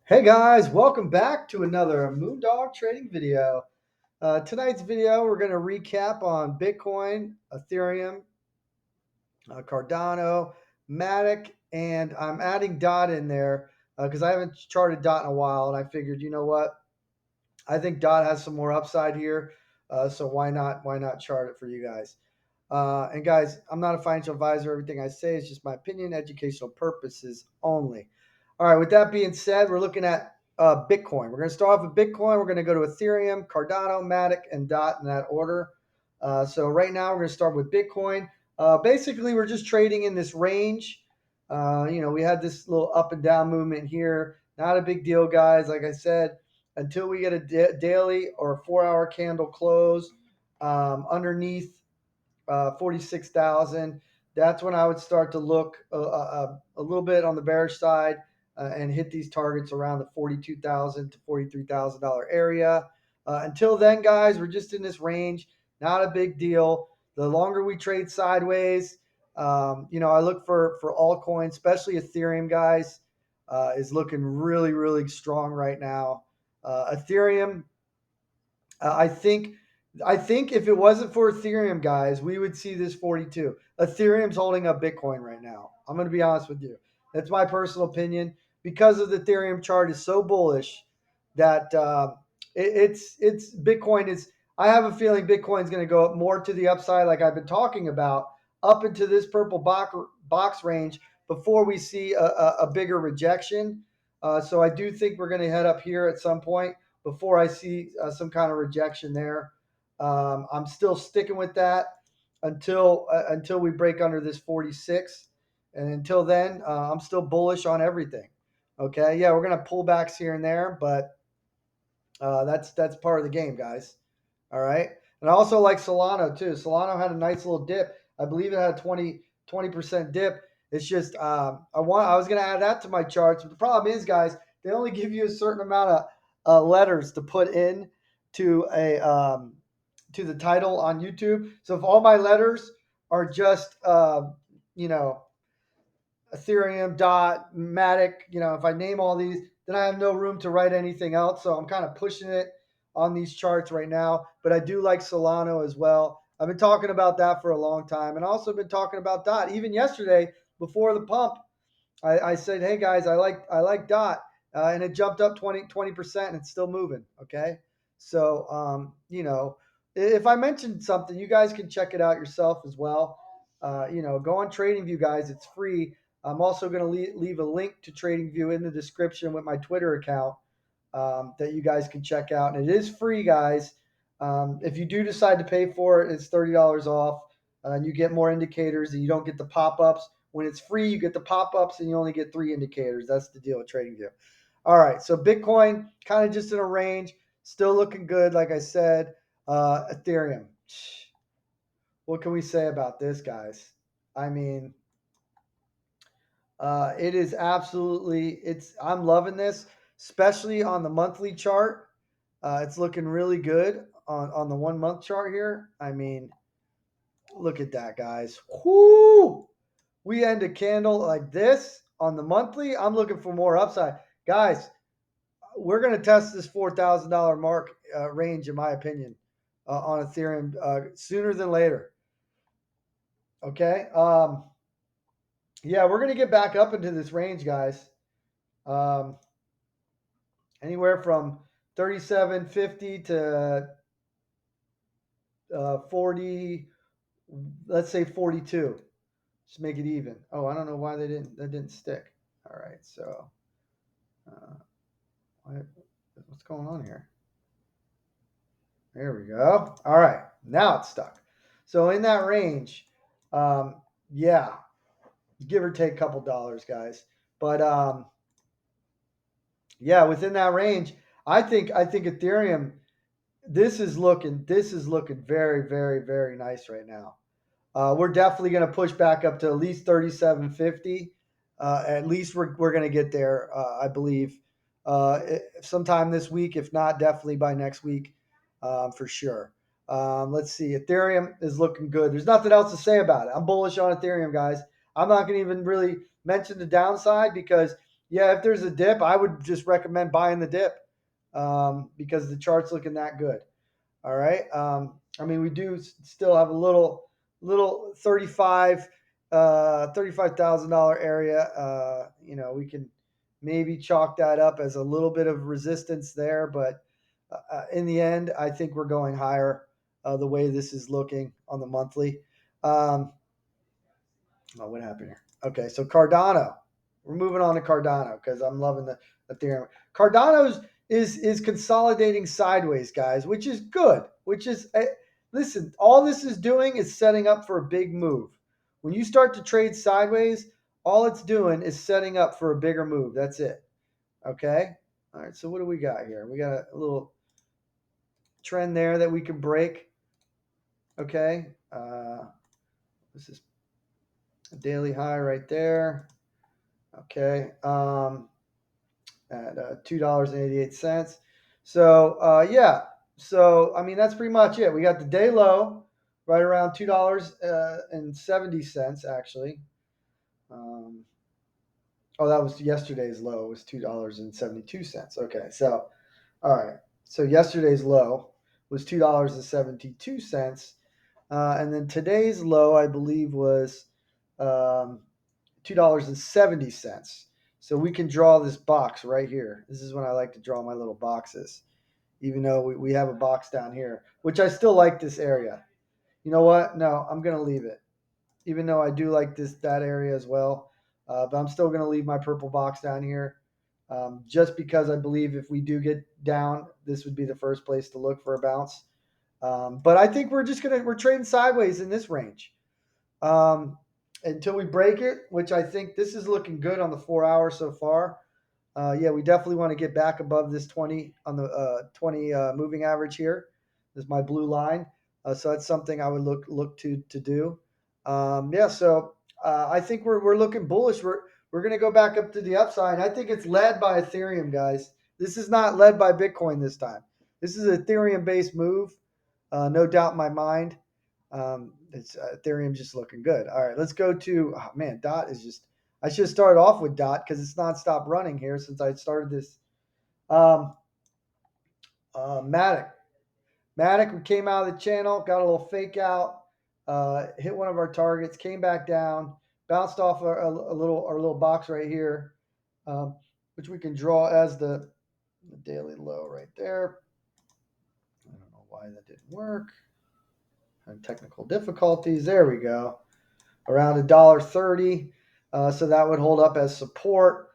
Hey guys, welcome back to another Moondog trading video. Tonight's video, we're going to recap on Bitcoin, Ethereum, Cardano, Matic, and I'm adding DOT in there because I haven't charted DOT in a while, and I figured, you know what? I think DOT has some more upside here, so why not chart it for you guys? And guys, I'm not a financial advisor. Everything I say is just my opinion, educational purposes only. All right, with that being said, we're looking at Bitcoin. We're going to start off with Bitcoin. We're going to go to Ethereum, Cardano, Matic, and DOT in that order. So right now, we're going to start with Bitcoin. Basically, we're just trading in this range. We had this little up and down movement here. Not a big deal, guys. Like I said, until we get a daily or a 4-hour candle close underneath 46,000. That's when I would start to look a little bit on the bearish side and hit these targets around the $42,000 to $43,000 area. Until then, guys, we're just in this range. Not a big deal. The longer we trade sideways, I look for altcoins, especially Ethereum, guys, is looking really, really strong right now. Ethereum, I think if it wasn't for Ethereum, guys, we would see this 42. Ethereum's holding up Bitcoin right now. I'm going to be honest with you. That's my personal opinion because of the Ethereum chart is so bullish that it's Bitcoin is. I have a feeling Bitcoin's going to go up more to the upside, like I've been talking about, up into this purple box range before we see a bigger rejection. So I do think we're going to head up here at some point before I see some kind of rejection there. I'm still sticking with that until we break under this 46, and until then, I'm still bullish on everything. Okay, yeah, we're gonna pull backs here and there, but that's part of the game, guys. All right, and I also like Solana too. Solana had a nice little dip. I believe it had a 20% dip. It's just I was gonna add that to my charts, but the problem is, guys, they only give you a certain amount of letters to put in to to the title on YouTube. So if all my letters are just Ethereum, Dot, Matic, if I name all these, then I have no room to write anything else. So I'm kind of pushing it on these charts right now. But I do like Solano as well. I've been talking about that for a long time, and also been talking about Dot. Even yesterday before the pump, I said, hey guys, I like Dot, and it jumped up 20%, and it's still moving. Okay, so if I mentioned something, you guys can check it out yourself as well. Go on TradingView, guys. It's free. I'm also going to leave a link to TradingView in the description with my Twitter account that you guys can check out, and it is free, guys. If you do decide to pay for it, it's $30 off, and you get more indicators, and you don't get the pop-ups. When it's free, you get the pop-ups, and you only get 3 indicators. That's the deal with TradingView. All right, so Bitcoin kind of just in a range, still looking good, like I said. Ethereum, what can we say about this, guys? I mean, it is absolutely. I'm loving this, especially on the monthly chart. It's looking really good on the 1 month chart here. I mean, look at that, guys. Whoo! We end a candle like this on the monthly. I'm looking for more upside. Guys, we're going to test this $4,000 mark range, in my opinion, on Ethereum sooner than later. Okay. Yeah, we're going to get back up into this range, guys. Um, Anywhere from 37.50 to 40, let's say 42. Just make it even. Oh, I don't know why that didn't stick. All right, so what's going on here? There we go. All right, now it's stuck. So in that range, yeah, give or take a couple dollars, guys. But yeah, within that range, I think Ethereum. This is looking very, very, very nice right now. We're definitely going to push back up to at least 37.50. At least we're going to get there, I believe, sometime this week. If not, definitely by next week, for sure. Let's see. Ethereum is looking good. There's nothing else to say about it. I'm bullish on Ethereum, guys. I'm not going to even really mention the downside because yeah, if there's a dip, I would just recommend buying the dip because the chart's looking that good. All right. I mean, we do still have a little $35,000 area. We can maybe chalk that up as a little bit of resistance there, but in the end, I think we're going higher the way this is looking on the monthly. Um, Oh, what happened here? Okay, so Cardano. We're moving on to Cardano because I'm loving the Ethereum. Cardano's is consolidating sideways, guys, which is good. Which is listen, all this is doing is setting up for a big move. When you start to trade sideways, all it's doing is setting up for a bigger move. That's it. Okay. All right. So what do we got here? We got a little trend there that we can break. Okay. This is a daily high right there. Okay. At $2.88. So yeah. So I mean that's pretty much it. We got the day low right around $2.70 actually. Oh, that was yesterday's low. It was $2.72. Okay. So all right. So yesterday's low was $2.72. And then today's low, I believe, was um, $2.70. So we can draw this box right here. This is when I like to draw my little boxes, even though we have a box down here, which I still like this area. You know what? No, I'm going to leave it, even though I do like that area as well. But I'm still going to leave my purple box down here just because I believe if we do get down, this would be the first place to look for a bounce. But I think we're trading sideways in this range until we break it, which I think this is looking good on the 4 hours so far. Yeah, we definitely want to get back above this 20 on the 20 moving average here. This is my blue line. So that's something I would look to do. Yeah, so I think we're looking bullish. We're going to go back up to the upside. I think it's led by Ethereum, guys. This is not led by Bitcoin this time. This is an Ethereum-based move, no doubt in my mind. It's Ethereum just looking good. All right, let's go to Dot is just. I should start off with Dot because it's nonstop running here since I started this. Um, Matic. Matic, we came out of the channel, got a little fake out, hit one of our targets, came back down, bounced off our little box right here, which we can draw as the daily low right there. I don't know why that didn't work. And technical difficulties. There we go. Around $1.30. So that would hold up as support.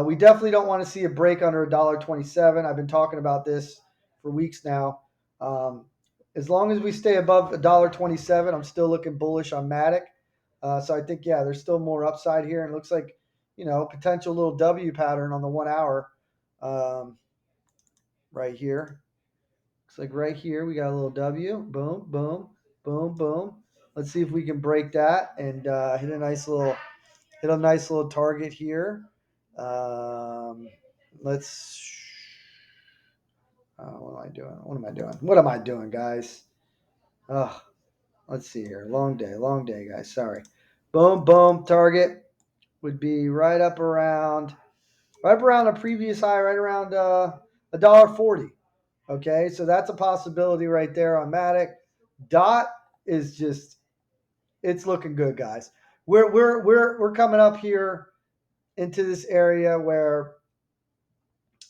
We definitely don't want to see a break under $1.27. I've been talking about this for weeks now. As long as we stay above $1.27, I'm still looking bullish on Matic. So I think, yeah, there's still more upside here. And it looks like, potential little W pattern on the 1 hour right here. Looks like right here we got a little W. Boom, boom, boom, boom. Let's see if we can break that and hit a nice little target here. Let's. What am I doing? What am I doing, guys? Let's see here. Long day, guys. Sorry. Boom, boom. Target would be right up around a previous high, right around $1.40. Okay, so that's a possibility right there on Matic. Dot is just, it's looking good, guys. We're coming up here into this area where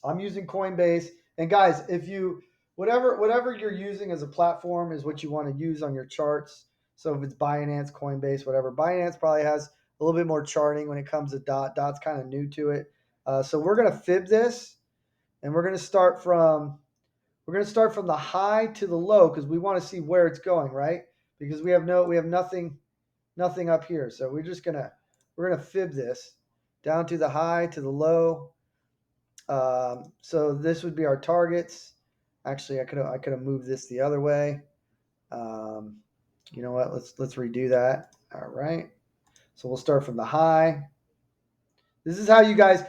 I'm using Coinbase. And guys, if you whatever you're using as a platform is what you want to use on your charts. So if it's Binance, Coinbase, whatever, Binance probably has a little bit more charting when it comes to Dot. Dot's kind of new to it. So we're gonna fib this, and we're gonna start from the high to the low because we want to see where it's going, right? Because we have nothing up here. So we're gonna fib this down to the high to the low. So this would be our targets. Actually, I could have moved this the other way. You know what? Let's redo that. All right. So we'll start from the high. This is how you guys,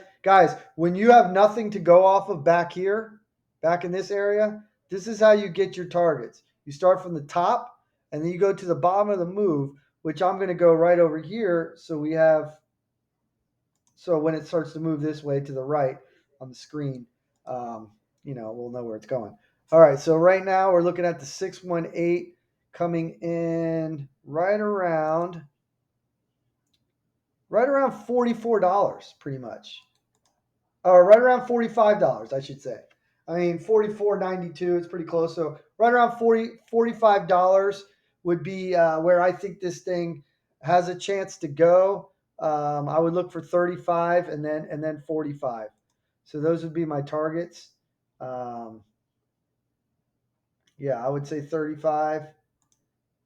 when you have nothing to go off of back here, back in this area, this is how you get your targets. You start from the top, and then you go to the bottom of the move, which I'm going to go right over here. So we have So when it starts to move this way to the right on the screen, we'll know where it's going. All right, so right now we're looking at the 618 coming in right around $44, pretty much, or right around $45, I should say. I mean, 44.92. It's pretty close. So right around $45 would be where I think this thing has a chance to go. I would look for 35 and then 45. So those would be my targets. Yeah, I would say 35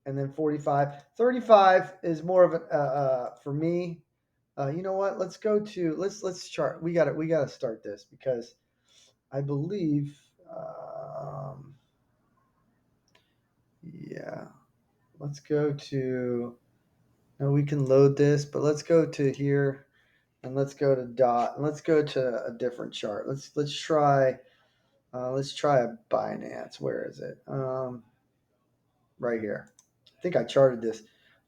and then 45. 35 is more of for me. You know what? Let's go to let's chart. We got to start this because I believe. Yeah, let's go to. No, we can load this, but let's go to here and let's go to dot and let's go to a different chart. Let's try. Let's try a Binance. Where is it? Right here. I think I charted this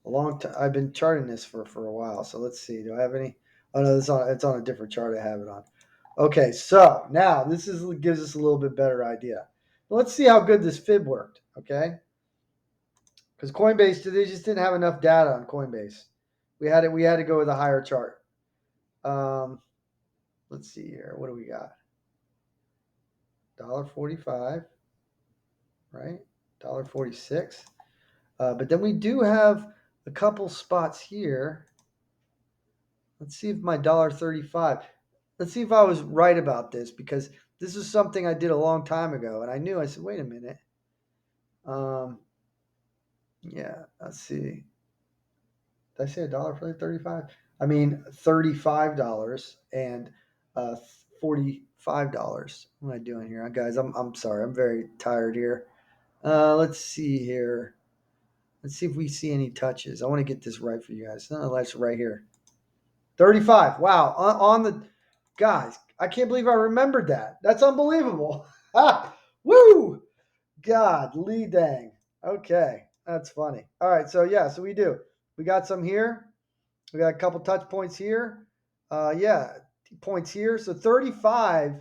a long time. I've been charting this for a while. So let's see. Do I have any? Oh no, it's on a different chart. I have it on. Okay, so now gives us a little bit better idea. Let's see how good this fib worked. Okay, because Coinbase they just didn't have enough data on Coinbase. We had to go with a higher chart. Let's see here. What do we got? $1.45, right? $1.46. But then we do have a couple spots here. Let's see if my $1.35. Let's see if I was right about this because this is something I did a long time ago, and I said, wait a minute. Yeah, let's see. Did I say $1 for 35? I mean $35 and $45. What am I doing here, guys? I'm sorry. I'm very tired here. Let's see here. Let's see if we see any touches. I want to get this right for you guys. No, that's right here. 35. Wow. On the guys, I can't believe I remembered that. That's unbelievable. Woo! God, Lee dang. Okay. That's funny. All right. So yeah, so we do. We got some here. We got a couple touch points here. Yeah, points here. So 35,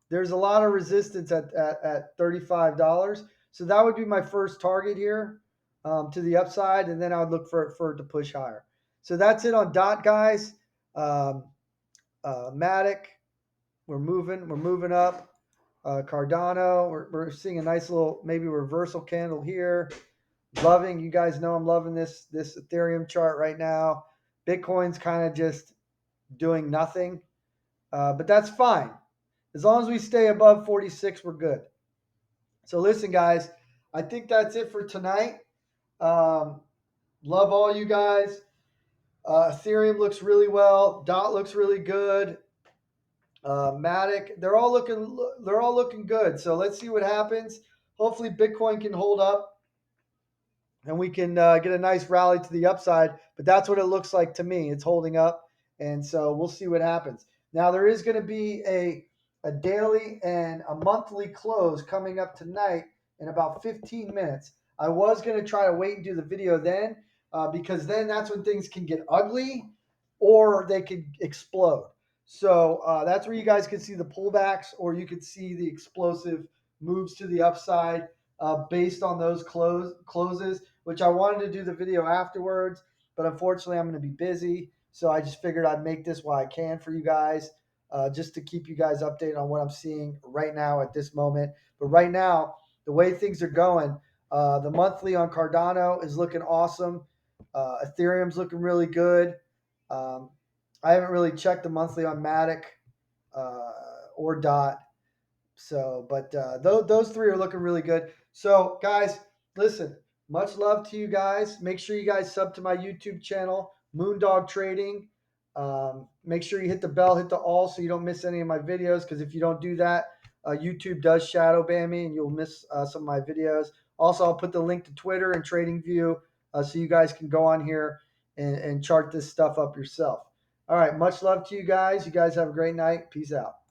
there's a lot of resistance at $35. So that would be my first target here to the upside, and then I would look for it to push higher. So that's it on DOT, guys. Matic, we're moving up. Cardano, we're seeing a nice little maybe reversal candle here. Loving, you guys know I'm loving this Ethereum chart right now. Bitcoin's kind of just doing nothing, but that's fine. As long as we stay above 46, we're good. So listen, guys, I think that's it for tonight. Love all you guys. Ethereum looks really well. DOT looks really good. Matic, they're all looking good. So let's see what happens. Hopefully, Bitcoin can hold up, and we can get a nice rally to the upside. But that's what it looks like to me. It's holding up, and so we'll see what happens. Now there is going to be a daily and a monthly close coming up tonight in about 15 minutes. I was going to try to wait and do the video then because then that's when things can get ugly or they could explode. So that's where you guys can see the pullbacks or you could see the explosive moves to the upside based on those closes, which I wanted to do the video afterwards, but unfortunately I'm going to be busy. So I just figured I'd make this while I can for you guys, just to keep you guys updated on what I'm seeing right now at this moment. But right now, the way things are going, the monthly on Cardano is looking awesome. Ethereum's looking really good. I haven't really checked the monthly on Matic or DOT. So, but those three are looking really good. So, guys, listen, much love to you guys. Make sure you guys sub to my YouTube channel, Moondog Trading. Make sure you hit the bell, hit the all so you don't miss any of my videos. Because if you don't do that, YouTube does shadow ban me and you'll miss some of my videos. Also, I'll put the link to Twitter and TradingView so you guys can go on here and chart this stuff up yourself. All right, much love to you guys. You guys have a great night. Peace out.